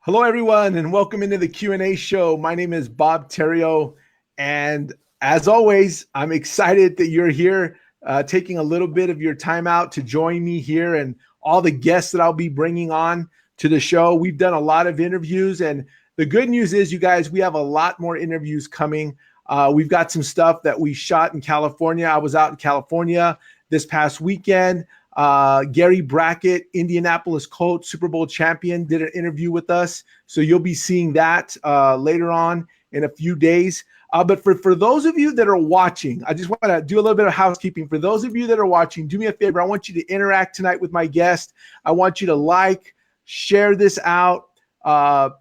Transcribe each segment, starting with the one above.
Hello, everyone, and welcome into the Q&A show. My name is Bob Theriot, and as always, I'm excited that you're here, taking a little bit of your time out to join me here and all the guests that I'll be bringing on to the show. We've done a lot of interviews, and the good news is, you guys, we have a lot more interviews coming. We've got some stuff that we shot in California. I was out in California this past weekend. Gary Brackett, Indianapolis Colts Super Bowl champion, did an interview with us. So you'll be seeing that later on in a few days. But for those of you that are watching, I just want to do a little bit of housekeeping. For those of you that are watching, do me a favor. I want you to interact tonight with my guest. I want you to like, share this out.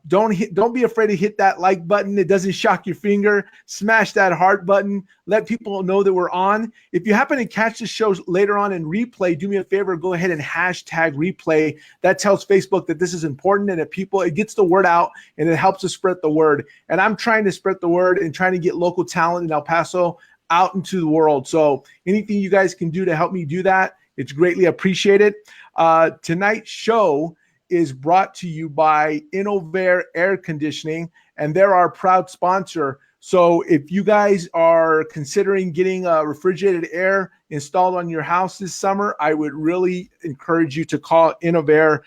Don't be afraid to hit that like button. It doesn't shock your finger. Smash that heart button. Let people know that we're on. If you happen to catch the show later on in replay, do me a favor, go ahead and hashtag replay. That tells Facebook that this is important and that it gets the word out and it helps us spread the word. And I'm trying to spread the word and trying to get local talent in El Paso out into the world. So anything you guys can do to help me do that, it's greatly appreciated. Tonight's show is brought to you by Innovair Air Conditioning, and they're our proud sponsor. So if you guys are considering getting refrigerated air installed on your house this summer, I would really encourage you to call Innovair.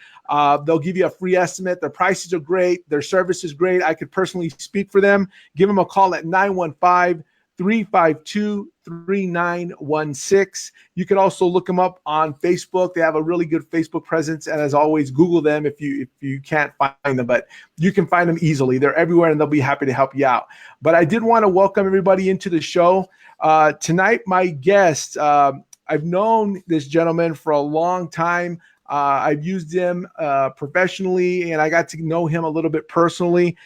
They'll give you a free estimate. Their prices are great. Their service is great. I could personally speak for them. Give them a call at 915-352-3916. You can also look them up on Facebook. They have a really good Facebook presence. And as always, Google them if you can't find them, but you can find them easily. They're everywhere and they'll be happy to help you out. But I did want to welcome everybody into the show. Tonight, my guest, I've known this gentleman for a long time. I've used him professionally, and I got to know him a little bit personally.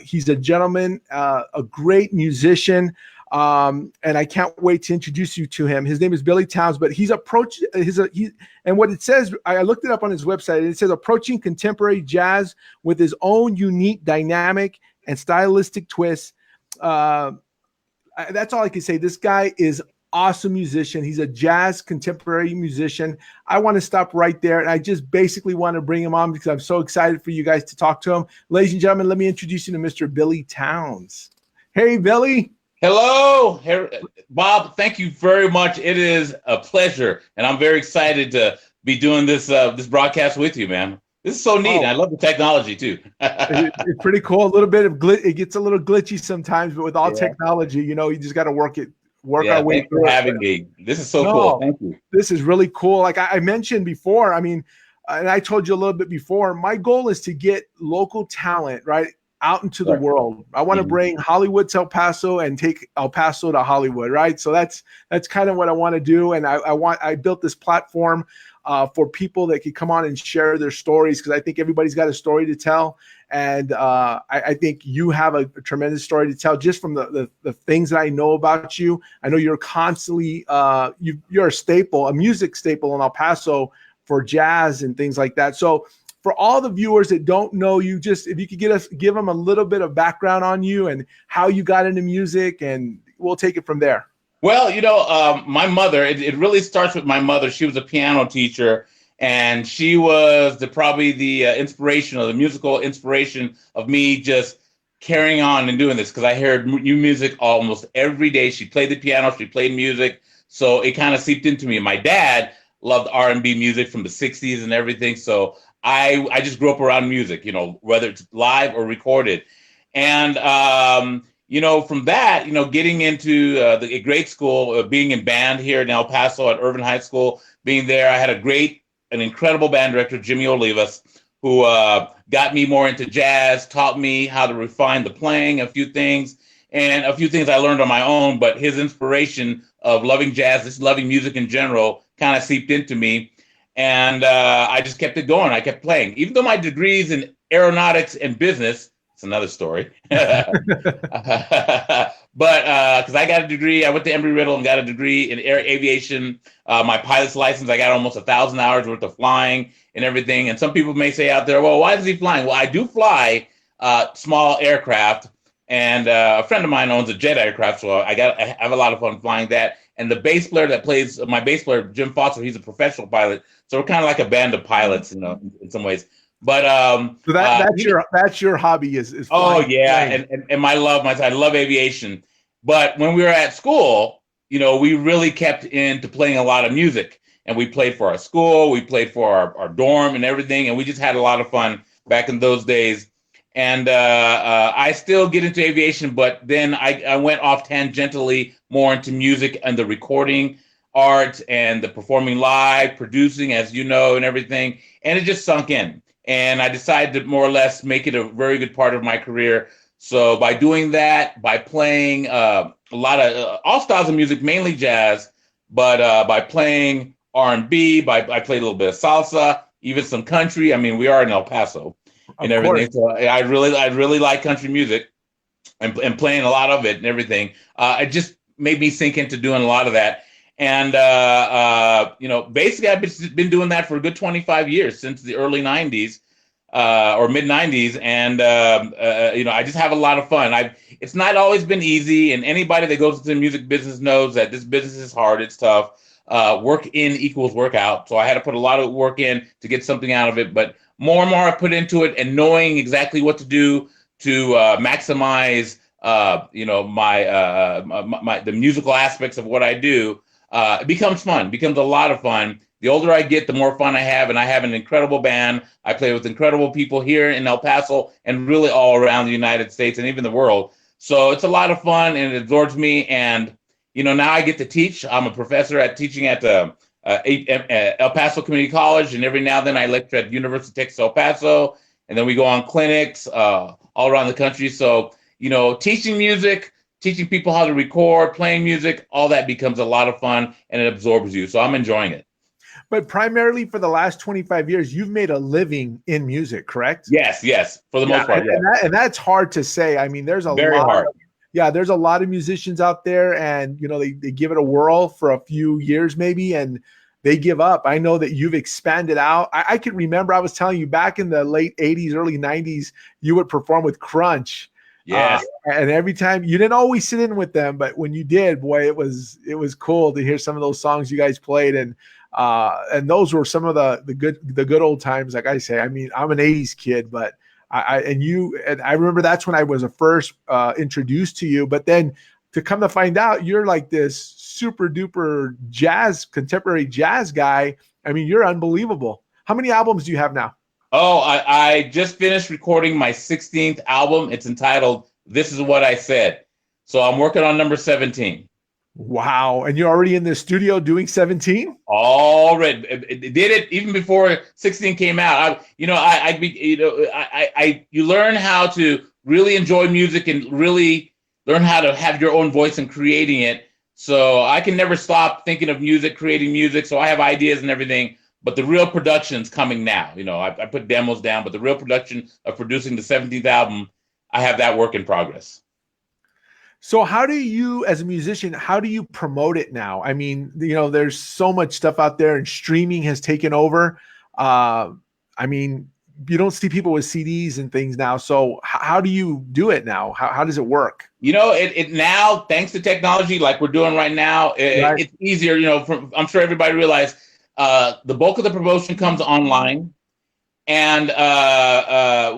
He's a gentleman, a great musician, and I can't wait to introduce you to him. His name is Billy Towns, but and what it says, I looked it up on his website, and it says approaching contemporary jazz with his own unique dynamic and stylistic twist. That's all I can say. This guy is awesome musician. He's a jazz contemporary musician. I want to stop right there. And I just basically want to bring him on because I'm so excited for you guys to talk to him. Ladies and gentlemen, let me introduce you to Mr. Billy Towns. Hey, Billy. Hello, Bob. Thank you very much. It is a pleasure. And I'm very excited to be doing this broadcast with you, man. This is so neat. I love the technology too. It's pretty cool. A little bit of it gets a little glitchy sometimes, but with all technology, you just got to work our way through. Thanks for having me. This is so cool. Thank you. This is really cool. Like I mentioned before, and I told you a little bit before, my goal is to get local talent out into the world. I want to bring Hollywood to El Paso and take El Paso to Hollywood, right? So that's kind of what I want to do. And I built this platform for people that can come on and share their stories, because I think everybody's got a story to tell. And I think you have a tremendous story to tell just from the things that I know about you. I know you're constantly, you're a music staple in El Paso for jazz and things like that. So for all the viewers that don't know you, just if you could give them a little bit of background on you and how you got into music, and we'll take it from there. Well, my mother, it really starts with my mother. She was a piano teacher, and she was probably the inspiration, or the musical inspiration of me just carrying on and doing this, because I heard new music almost every day. She played the piano, she played music, so it kind of seeped into me. My dad loved R&B music from the 60s and everything, so I just grew up around music, whether it's live or recorded. And, from that, getting into the grade school, being in band here in El Paso at Irvin High School, being there, I had an incredible band director, Jimmy Olivas, who got me more into jazz, taught me how to refine the playing, a few things I learned on my own, but his inspiration of loving jazz, just loving music in general, kind of seeped into me. And I just kept it going. I kept playing. Even though my degree's in aeronautics and business, it's another story. But because I got a degree, I went to Embry-Riddle and got a degree in aviation. My pilot's license, I got almost 1,000 hours worth of flying and everything. And some people may say out there, well, why is he flying? Well, I do fly small aircraft. And a friend of mine owns a jet aircraft, so I have a lot of fun flying that. And the bass player that plays, my bass player, Jim Foster, he's a professional pilot. So we're kind of like a band of pilots, in some ways. But So that's your hobby is oh flying, yeah, playing. and I love aviation. But when we were at school, we really kept into playing a lot of music, and we played for our school, we played for our dorm and everything, and we just had a lot of fun back in those days. And I still get into aviation, but then I went off tangentially more into music and the recording art and the performing live, producing, as you know, and everything. And it just sunk in. And I decided to more or less make it a very good part of my career. So by doing that, by playing a lot of all styles of music, mainly jazz, but by playing R&B, I played a little bit of salsa, even some country. I mean, we are in El Paso and Of course. everything. So I really like country music and playing a lot of it and everything. It just made me sink into doing a lot of that. And, basically I've been doing that for a good 25 years, since the early 90s or mid 90s. And, I just have a lot of fun. It's not always been easy. And anybody that goes into the music business knows that this business is hard. It's tough. Work in equals work out. So I had to put a lot of work in to get something out of it. But more and more I put into it, and knowing exactly what to do to maximize, the musical aspects of what I do. It becomes fun, becomes a lot of fun. The older I get, the more fun I have, and I have an incredible band. I play with incredible people here in El Paso and really all around the United States and even the world. So it's a lot of fun, and it absorbs me. And now I get to teach. I'm a professor teaching at the El Paso Community College, and every now and then I lecture at the University of Texas El Paso, and then we go on clinics all around the country. So teaching music, teaching people how to record, playing music, all that becomes a lot of fun, and it absorbs you. So I'm enjoying it. But primarily for the last 25 years, you've made a living in music, correct? Yes, for the most part. And that's hard to say. I mean, there's very hard. There's a lot of musicians out there, and they give it a whirl for a few years maybe, and they give up. I know that you've expanded out. I can remember I was telling you back in the late 80s, early 90s, you would perform with Crunch. Yes. And every time, you didn't always sit in with them, but when you did, boy, it was cool to hear some of those songs you guys played. And those were some of the good old times. Like I say, I mean, I'm an 80s kid, but I remember that's when I was first introduced to you. But then to come to find out, you're like this super duper contemporary jazz guy. I mean, you're unbelievable. How many albums do you have now? Oh, I just finished recording my 16th album. It's entitled This Is What I Said. So I'm working on number 17. Wow. And you're already in the studio doing 17? Already. Did it even before 16 came out. You learn how to really enjoy music and really learn how to have your own voice in creating it. So I can never stop thinking of music, creating music. So I have ideas and everything. But the real production's coming now. I put demos down, but the real production of producing the 17th album, I have that work in progress. So how do you, as a musician, how do you promote it now? I mean, there's so much stuff out there, and streaming has taken over. I mean, you don't see people with CDs and things now. So how do you do it now? How does it work? It now, thanks to technology like we're doing right now, it's easier. I'm sure everybody realized the bulk of the promotion comes online, and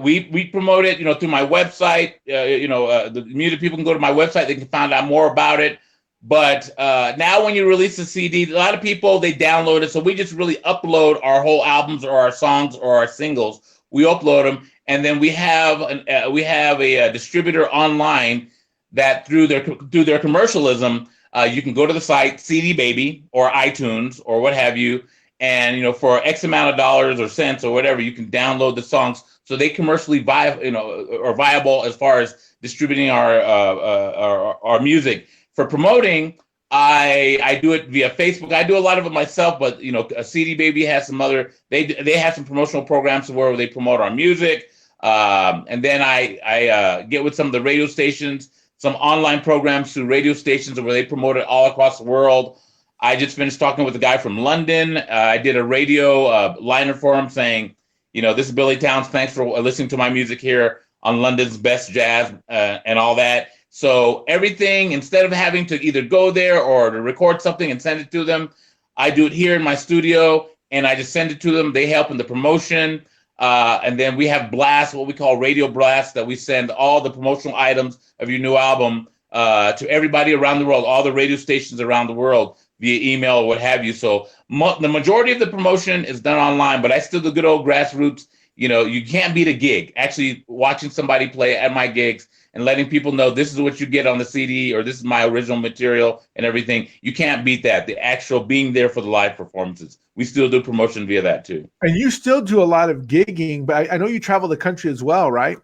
we promote it, through my website. The music people can go to my website; they can find out more about it. But now, when you release a CD, a lot of people they download it, so we just really upload our whole albums or our songs or our singles. We upload them, and then we have a distributor online that through their commercialism. You can go to the site CD Baby or iTunes or what have you, and for X amount of dollars or cents or whatever, you can download the songs, so they commercially are viable as far as distributing our music. For promoting, I do it via Facebook. I do a lot of it myself, but CD Baby has some other. They have some promotional programs where they promote our music, and then I get with some of the radio stations. Some online programs through radio stations where they promote it all across the world. I just finished talking with a guy from London. I did a radio liner for him saying, this is Billy Towns. Thanks for listening to my music here on London's best jazz and all that. So everything, instead of having to either go there or to record something and send it to them, I do it here in my studio, and I just send it to them. They help in the promotion. And then we have blasts, what we call radio blasts, that we send all the promotional items of your new album to everybody around the world, all the radio stations around the world via email or what have you. So the majority of the promotion is done online, but I still do good old grassroots. You know, you can't beat a gig. Actually, watching somebody play at my gigs and letting people know this is what you get on the CD or this is my original material and everything. You can't beat that. The actual being there for the live performances. We still do promotion via that too. And you still do a lot of gigging, but I know you travel the country as well, right?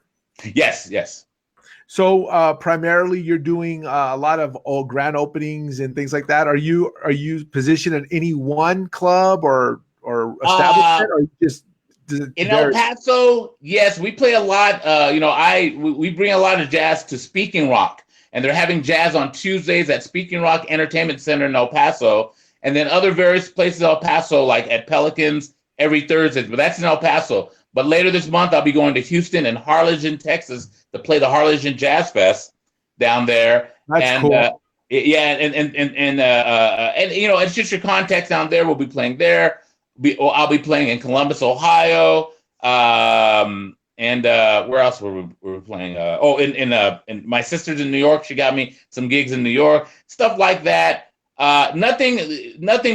Yes. So primarily you're doing a lot of grand openings and things like that. Are you positioned in any one club or establishment, or just in El Paso? Yes, we play a lot. We bring a lot of jazz to Speaking Rock, and they're having jazz on Tuesdays at Speaking Rock Entertainment Center in El Paso, and then other various places in El Paso, like at Pelicans every Thursday. But that's in El Paso. But later this month, I'll be going to Houston and Harlingen, Texas, to play the Harlingen Jazz Fest down there. That's cool. And it's just your contacts down there. We'll be playing there. I'll be playing in Columbus, Ohio. And where else were we playing? In my sister's in New York. She got me some gigs in New York, stuff like that. Nothing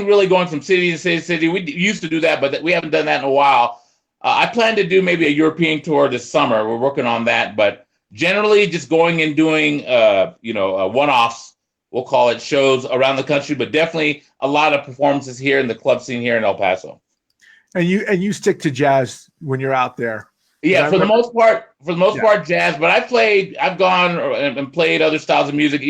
really going from city to city. We used to do that, but we haven't done that in a while. I plan to do maybe a European tour this summer. We're working on that, but generally just going and doing, one-offs, we'll call it, shows around the country, but definitely a lot of performances here in the club scene here in El Paso. And you stick to jazz when you're out there. Yeah, for the most part, jazz. But I've gone and played other styles of music.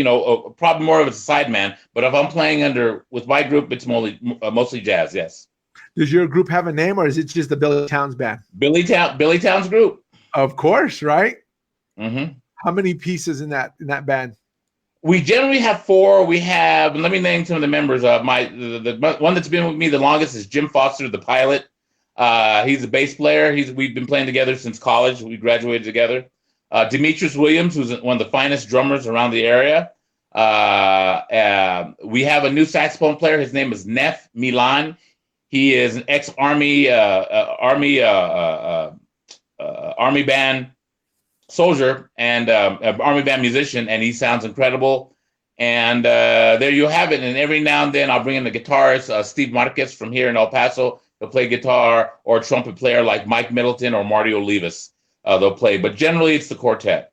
Probably more of a sideman. But if I'm playing with my group, it's mostly jazz. Yes. Does your group have a name, or is it just the Billy Towns Band? Billy Towns Group. Of course, right? Mm-hmm. How many pieces in that band? We generally have 4. We have, let me name some of the members. The one that's been with me the longest is Jim Foster, the pilot. He's a bass player. We've been playing together since college. We graduated together. Demetrius Williams, who's one of the finest drummers around the area. We have a new saxophone player. His name is Neff Milan. He is an ex-Army Army band soldier and Army band musician, and he sounds incredible. And there you have it. And every now and then I'll bring in the guitarist, Steve Marquez from here in El Paso. He'll play guitar, or a trumpet player like Mike Middleton or Marty Olivas. They'll play, but generally it's the quartet.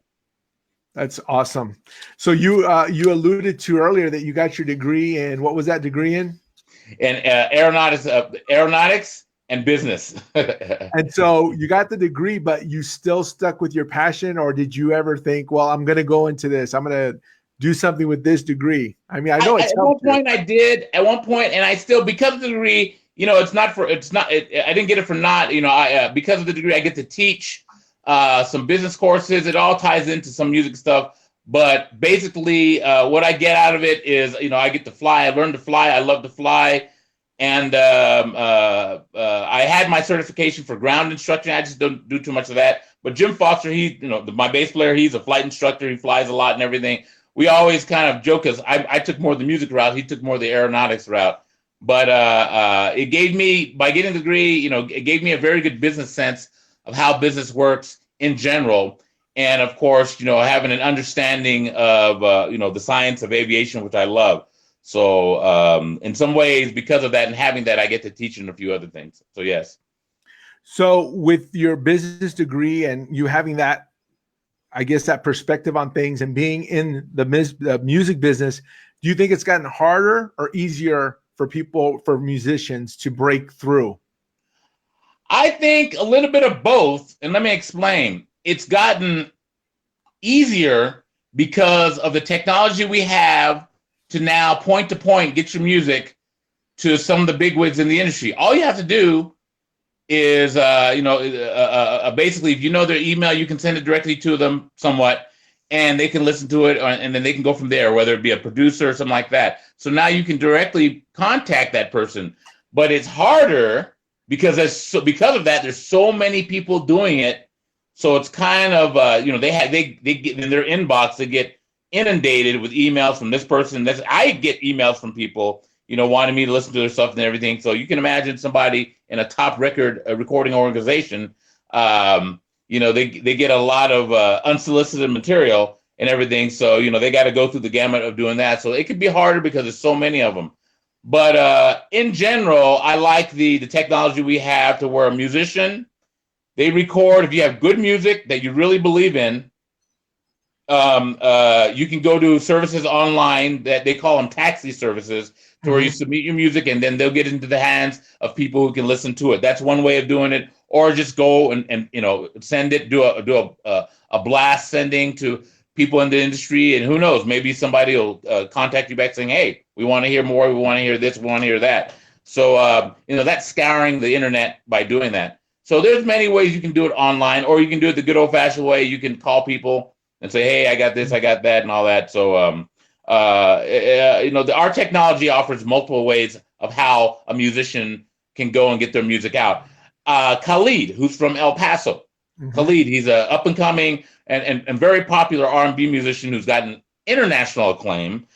That's awesome. So you alluded to earlier that you got your degree in, what was that degree in? In aeronautics and business. And so you got the degree, but you still stuck with your passion, or did you ever think, well, I'm going to go into this, I'm going to do something with this degree? I mean, I know it's at one point I did, and I still, because of the degree, I didn't get it for not, because of the degree, I get to teach some business courses. It all ties into some music stuff. But basically, what I get out of it is, I get to fly. I learned to fly. I love to fly. And I had my certification for ground instruction. I just don't do too much of that. But Jim Foster, my bass player, he's a flight instructor. He flies a lot and everything. We always kind of joke, because I took more of the music route. He took more of the aeronautics route. But it gave me, by getting the degree, it gave me a very good business sense of how business works in general. And of course, having an understanding of, the science of aviation, which I love. So in some ways, because of that and having that, I get to teach in a few other things. So, yes. So with your business degree and you having that, I guess, that perspective on things and being in the music business, do you think it's gotten harder or easier for musicians to break through? I think a little bit of both. And let me explain. It's gotten easier because of the technology we have to now point to point get your music to some of the bigwigs in the industry. All you have to do is, basically, if you know their email, you can send it directly to them somewhat, and they can listen to it, and then they can go from there, whether it be a producer or something like that. So now you can directly contact that person. But it's harder because of that, there's so many people doing it. So it's kind of, they get in their inbox, they get inundated with emails from this person. I get emails from people, wanting me to listen to their stuff and everything. So you can imagine somebody in a top recording organization They get a lot of unsolicited material and everything. So, they got to go through the gamut of doing that. So it could be harder because there's so many of them. But in general, I like the technology we have to where a musician, they record. If you have good music that you really believe in, you can go to services online that they call them taxi services, to where you submit your music and then they'll get into the hands of people who can listen to it. That's one way of doing it. Or just go and send it, do a blast sending to people in the industry, and who knows, maybe somebody will contact you back saying, hey, we want to hear more, we want to hear this, we want to hear that. So that's scouring the internet by doing that. So there's many ways you can do it online, or you can do it the good old-fashioned way. You can call people and say, hey, I got this, I got that, and all that. So our technology offers multiple ways of how a musician can go and get their music out. Khalid, who's from El Paso. Khalid, he's a up and coming and very popular R&B musician who's gotten international acclaim.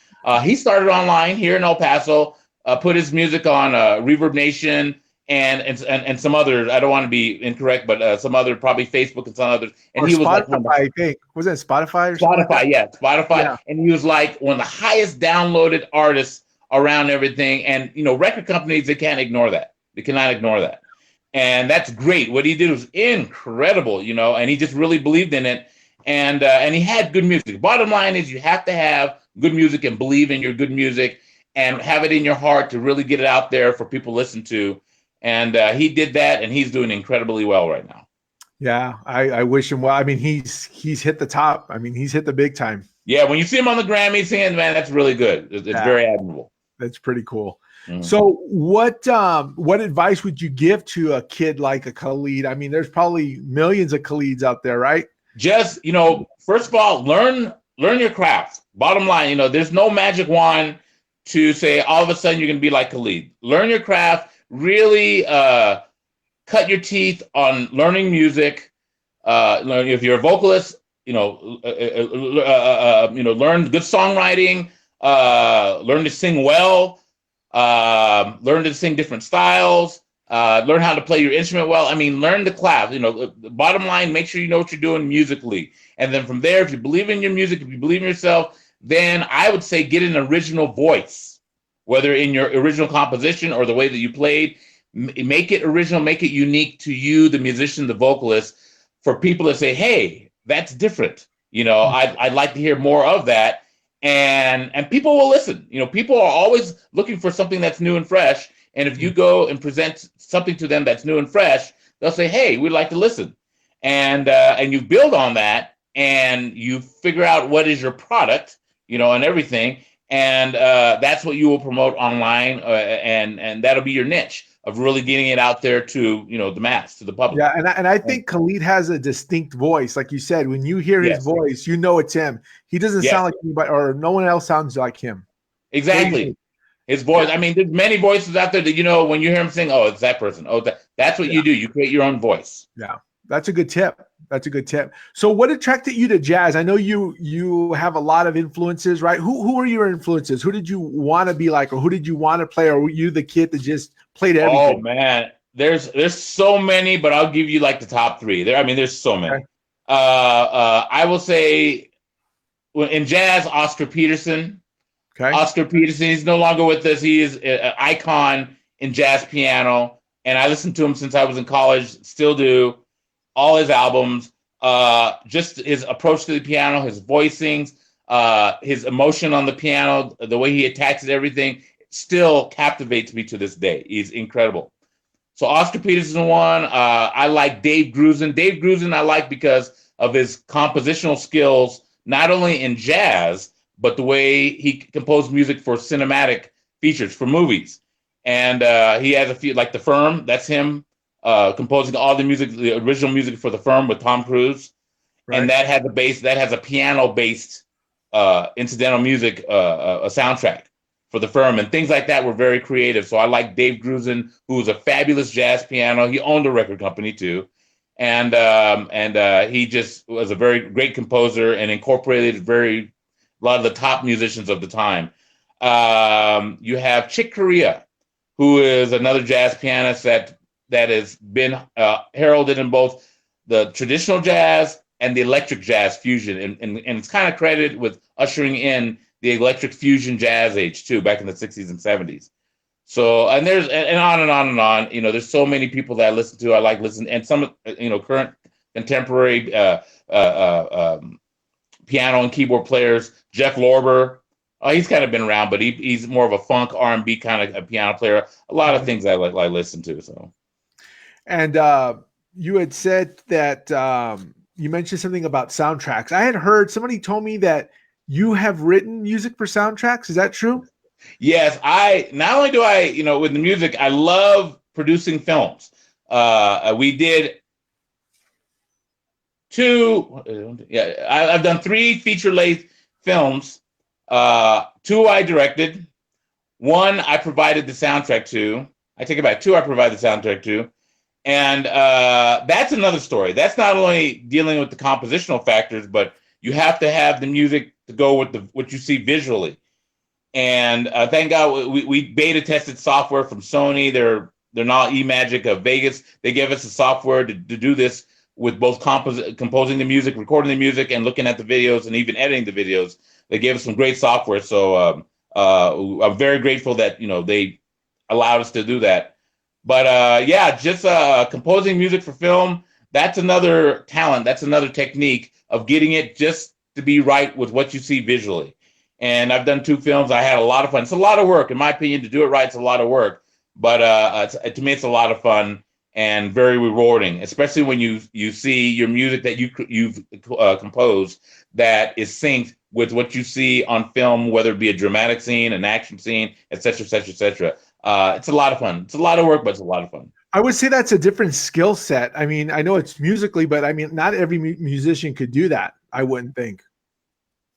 He started online here in El Paso, put his music on Reverb Nation and some others. I don't want to be incorrect, but some other, probably Facebook and some others. And or he was Spotify, I think. Was it Spotify or something? Spotify, yeah, Spotify. Yeah. And he was like one of the highest downloaded artists around everything. And record companies, they can't ignore that. They cannot ignore that. And that's great. What he did was incredible, and he just really believed in it. And he had good music. Bottom line is, you have to have good music and believe in your good music and have it in your heart to really get it out there for people to listen to. And he did that, and he's doing incredibly well right now. Yeah, I wish him well. I mean, he's hit the top. I mean, he's hit the big time. Yeah, when you see him on the Grammy singing, man, that's really good. It's very admirable. That's pretty cool. So what advice would you give to a kid like a Khalid? I mean, there's probably millions of Khalids out there, right? Just, first of all, learn your craft. Bottom line, there's no magic wand to say all of a sudden you're going to be like Khalid. Learn your craft. Really cut your teeth on learning music. Learn, if you're a vocalist, learn good songwriting. Learn to sing well. Learn to sing different styles. Learn how to play your instrument well. I mean, learn the craft. The bottom line, make sure you know what you're doing musically. And then from there, if you believe in your music, if you believe in yourself, then I would say get an original voice, whether in your original composition or the way that you played. Make it original, make it unique to you, the musician, the vocalist, for people to say, hey, that's different. I'd like to hear more of that. And people will listen. People are always looking for something that's new and fresh. And if you go and present something to them that's new and fresh, they'll say, hey, we'd like to listen. And you build on that, and you figure out what is your product, and everything. And that's what you will promote online, and that'll be your niche of really getting it out there to the mass, to the public. Yeah, and I think Khalid has a distinct voice, like you said. When you hear his voice, it's him. He doesn't sound like anybody, or no one else sounds like him. Exactly, his voice. I mean, there's many voices out there that when you hear him sing, oh, it's that person. Oh, that's what you do. You create your own voice. Yeah, that's a good tip. That's a good tip. So what attracted you to jazz? I know you have a lot of influences, right? Who were your influences? Who did you want to be like, or who did you want to play? Or were you the kid that just played everything? Oh man, there's so many, but I'll give you like the top three. There's so many. Okay. I will say in jazz, Oscar Peterson. Okay. Oscar Peterson, he's no longer with us. He is an icon in jazz piano, and I listened to him since I was in college, still do. All his albums, just his approach to the piano, his voicings, his emotion on the piano, the way he attacks everything, still captivates me to this day. He's incredible. So Oscar Peterson one. I like Dave Grusin. Dave Grusin I like because of his compositional skills, not only in jazz, but the way he composed music for cinematic features, for movies. And he has a few, like The Firm, that's him. Composing all the music, the original music for The Firm with Tom Cruise, right. And that has a piano-based incidental music, a soundtrack for The Firm, and things like that were very creative. So I like Dave Grusin, who was a fabulous jazz piano. He owned a record company too, and he just was a very great composer and incorporated a lot of the top musicians of the time. You have Chick Corea, who is another jazz pianist that has been heralded in both the traditional jazz and the electric jazz fusion, and it's kind of credited with ushering in the electric fusion jazz age too, back in the 60s and 70s. So, and there's and on and on and on. You know, there's so many people that I listen to. I like listening, and some current contemporary piano and keyboard players. Jeff Lorber, he's kind of been around, but he's more of a funk R&B kind of a piano player. A lot of things I listen to. So, and you had said that you mentioned something about soundtracks. I had heard somebody told me that you have written music for soundtracks. Is that true? Yes, not only do I, with the music, I love producing films. We did I've done 3 feature-length films. 2 I directed. 1 I provided the soundtrack to. I take it back. 2 I provided the soundtrack to. And that's another story. That's not only dealing with the compositional factors, but you have to have the music to go with what you see visually. And thank God we beta tested software from Sony. They're not eMagic of Vegas. They gave us the software to do this with both composing the music, recording the music, and looking at the videos and even editing the videos. They gave us some great software. So I'm very grateful that they allowed us to do that. But just composing music for film, that's another talent. That's another technique of getting it just to be right with what you see visually. And I've done 2 films. I had a lot of fun. It's a lot of work, in my opinion, to do it right. It's a lot of work, but to me, it's a lot of fun and very rewarding, especially when you see your music that you've composed that is synced with what you see on film, whether it be a dramatic scene, an action scene, et cetera, et cetera, et cetera. It's a lot of fun. It's a lot of work, but it's a lot of fun. I would say that's a different skill set. I mean, I know it's musically, but I mean, not every musician could do that. I wouldn't think.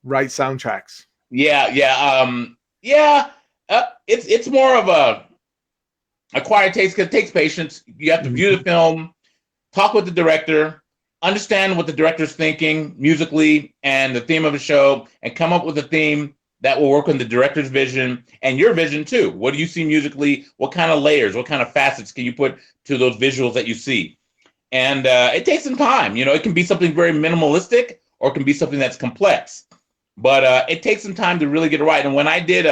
Write soundtracks. It's more of a acquired taste because it takes patience. You have to view the film, talk with the director, understand what the director's thinking musically and the theme of the show, and come up with a theme that will work on the director's vision and your vision too. What do you see musically? What kind of layers, what kind of facets can you put to those visuals that you see? And it takes some time. It can be something very minimalistic or it can be something that's complex. But it takes some time to really get it right. And when I did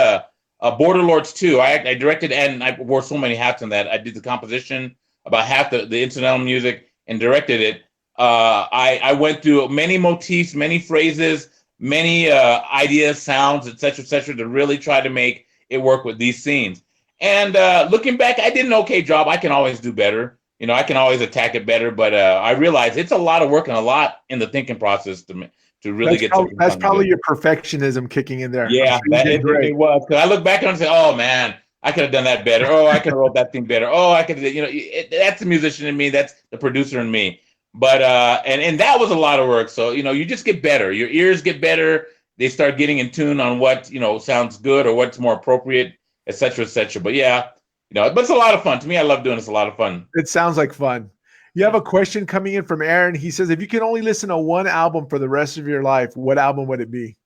Borderlords 2, I directed and I wore so many hats on that. I did the composition, about half the incidental music, and directed it. I went through many motifs, many phrases, many ideas, sounds, et cetera, to really try to make it work with these scenes. And looking back, I did an okay job. I can always do better. I can always attack it better. But I realized it's a lot of work and a lot in the thinking process to really get something done. That's probably your perfectionism kicking in there. Yeah, it was. Because I look back and I say, oh, man, I could have done that better. Oh, I could have wrote that thing better. Oh, I could have, that's the musician in me. That's the producer in me. But, and that was a lot of work. So, you just get better. Your ears get better. They start getting in tune on what, sounds good or what's more appropriate, et cetera, et cetera. But yeah, but it's a lot of fun. To me, I love doing this. A lot of fun. It sounds like fun. You have a question coming in from Aaron. He says, if you can only listen to one album for the rest of your life, what album would it be?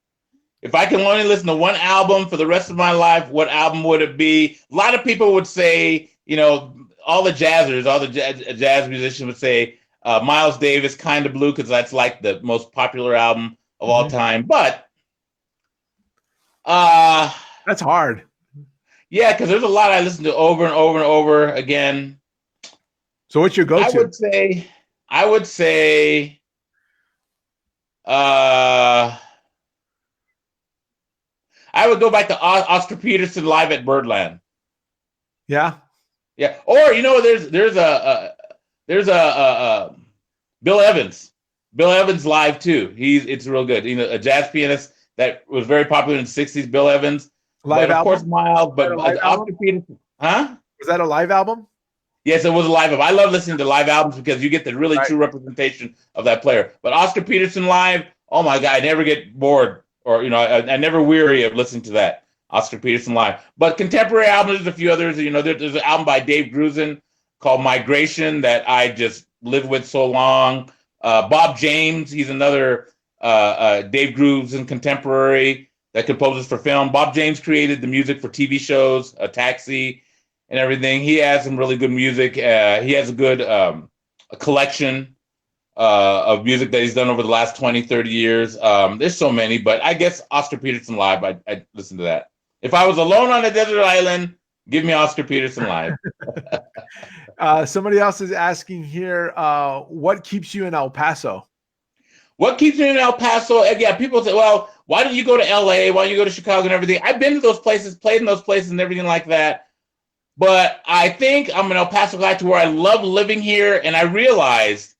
If I can only listen to one album for the rest of my life, what album would it be? A lot of people would say, all the jazzers, all the jazz musicians would say Miles Davis, Kind of Blue, because that's like the most popular album of all time. But that's hard. Yeah, because there's a lot I listen to over and over and over again. So what's your go-to? I would say I would go back to Oscar Peterson live at Birdland. Yeah. Yeah. Or there's a Bill Evans. Bill Evans live too. It's real good. A jazz pianist that was very popular in the 60s, Bill Evans. Live but of album? course Miles, but Oscar Peterson. Huh? Was that a live album? Yes, it was a live album. I love listening to live albums because you get the really true representation of that player. But Oscar Peterson live, oh my God, I never get bored or, I never weary of listening to that. Oscar Peterson live. But contemporary albums, there's a few others. There's an album by Dave Grusin called Migration that I just lived with so long. Bob James, he's another Dave Grusin contemporary that composes for film. Bob James created the music for TV shows, Taxi, and everything. He has some really good music. He has a good a collection of music that he's done over the last 20, 30 years. There's so many, but I guess Oscar Peterson live, I'd listen to that. If I was alone on a desert island, give me Oscar Peterson live. Somebody else is asking here, what keeps you in El Paso? What keeps me in El Paso? Yeah, people say, well, why don't you go to LA? Why don't you go to Chicago and everything? I've been to those places, played in those places and everything like that. But I think I'm an El Paso guy to where I love living here. And I realized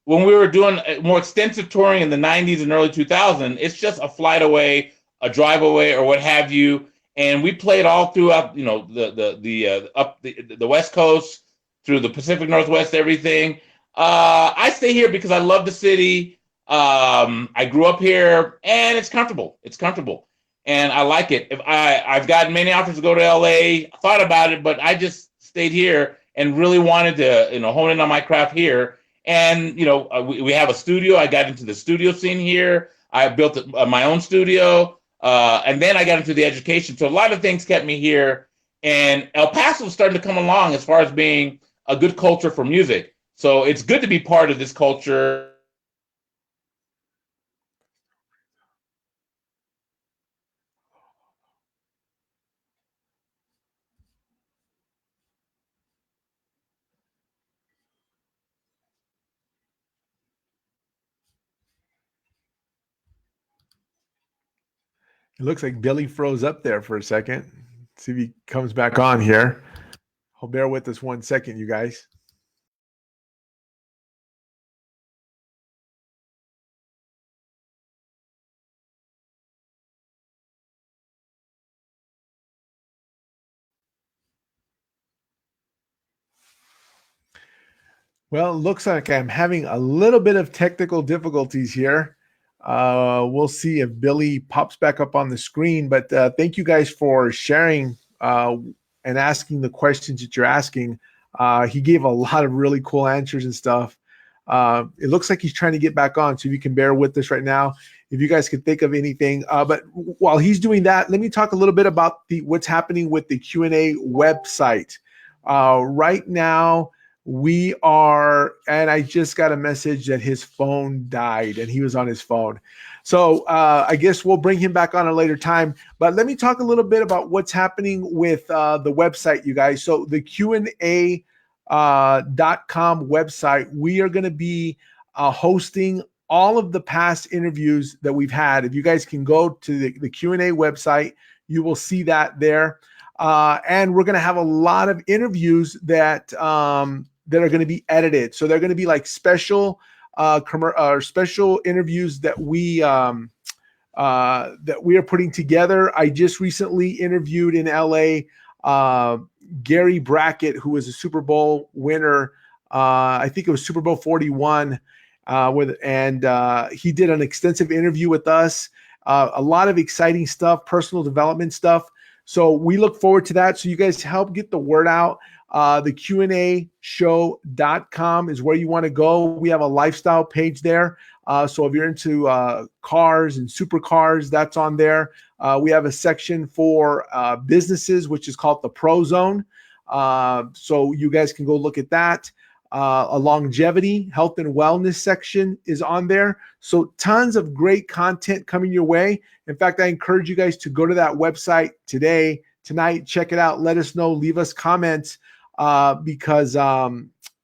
when we were doing more extensive touring in the 90s and early 2000s, it's just a flight away, a drive away, or what have you. And we played all throughout, you know, the West Coast, through the Pacific Northwest, everything. I stay here because I love the city. I grew up here, and it's comfortable. It's comfortable, and I like it. I've gotten many offers to go to LA, thought about it, but I just stayed here and really wanted to, you know, hone in on my craft here. And you know, we have a studio. I got into the studio scene here. I built my own studio, and then I got into the education. So a lot of things kept me here. And El Paso is starting to come along as far as being a good culture for music. So it's good to be part of this culture. It looks like Billy froze up there for a second. See if he comes back on here. I'll bear with us 1 second, you guys. Well, it looks like I'm having a little bit of technical difficulties here. We'll see if Billy pops back up on the screen. But thank you guys for sharing and asking the questions that you're asking. He gave a lot of really cool answers and stuff. It looks like he's trying to get back on, so if you can bear with us right now, if you guys can think of anything. But while he's doing that, let me talk a little bit about what's happening with the Q&A website. Right now, we are, and I just got a message that his phone died and he was on his phone. So I guess we'll bring him back on a later time. But let me talk a little bit about what's happening with the website, you guys. So the Q&A .com website, we are going to be hosting all of the past interviews that we've had. If you guys can go to the Q&A website, you will see that there. And we're going to have a lot of interviews that that are going to be edited. So they're going to be like special special interviews that we are putting together. I just recently interviewed in LA Gary Brackett, who was a Super Bowl winner. I think it was Super Bowl 41. He did an extensive interview with us. A lot of exciting stuff, personal development stuff. So we look forward to that. So you guys help get the word out. The TheQ&AShow.com is where you want to go. We have a lifestyle page there. So if you're into cars and supercars, that's on there. We have a section for businesses, which is called the Pro Zone. So you guys can go look at that. A longevity, health and wellness section is on there. So tons of great content coming your way. In fact, I encourage you guys to go to that website tonight, check it out. Let us know, leave us comments because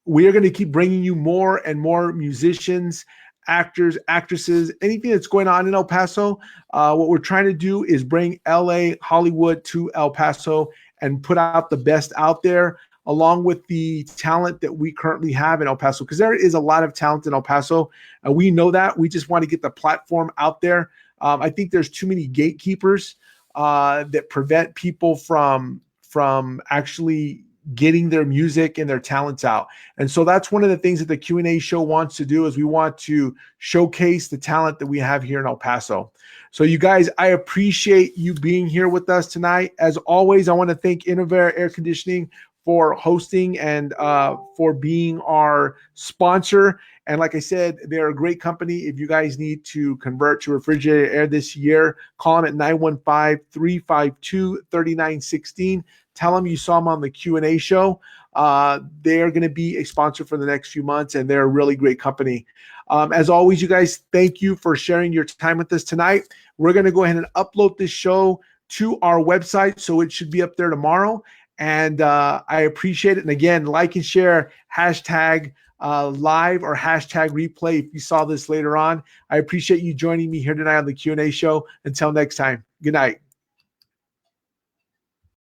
we are going to keep bringing you more and more musicians, actors, actresses, anything that's going on in El Paso. What we're trying to do is bring LA, Hollywood to El Paso and put out the best out there, along with the talent that we currently have in El Paso, because there is a lot of talent in El Paso. We know that. We just want to get the platform out there. I think there's too many gatekeepers that prevent people from actually getting their music and their talents out. And so that's one of the things that the Q&A show wants to do, is we want to showcase the talent that we have here in El Paso. So you guys, I appreciate you being here with us tonight. As always, I want to thank Innovair Air Conditioning for hosting and for being our sponsor. And like I said, they're a great company. If you guys need to convert to refrigerated air this year, call them at 915-352-3916. Tell them you saw them on the Q&A show. They are going to be a sponsor for the next few months, and they're a really great company. As always, you guys, thank you for sharing your time with us tonight. We're going to go ahead and upload this show to our website, so it should be up there tomorrow. And I appreciate it. And again, like and share, hashtag live or hashtag replay if you saw this later on. I appreciate you joining me here tonight on the Q&A show. Until next time, good night.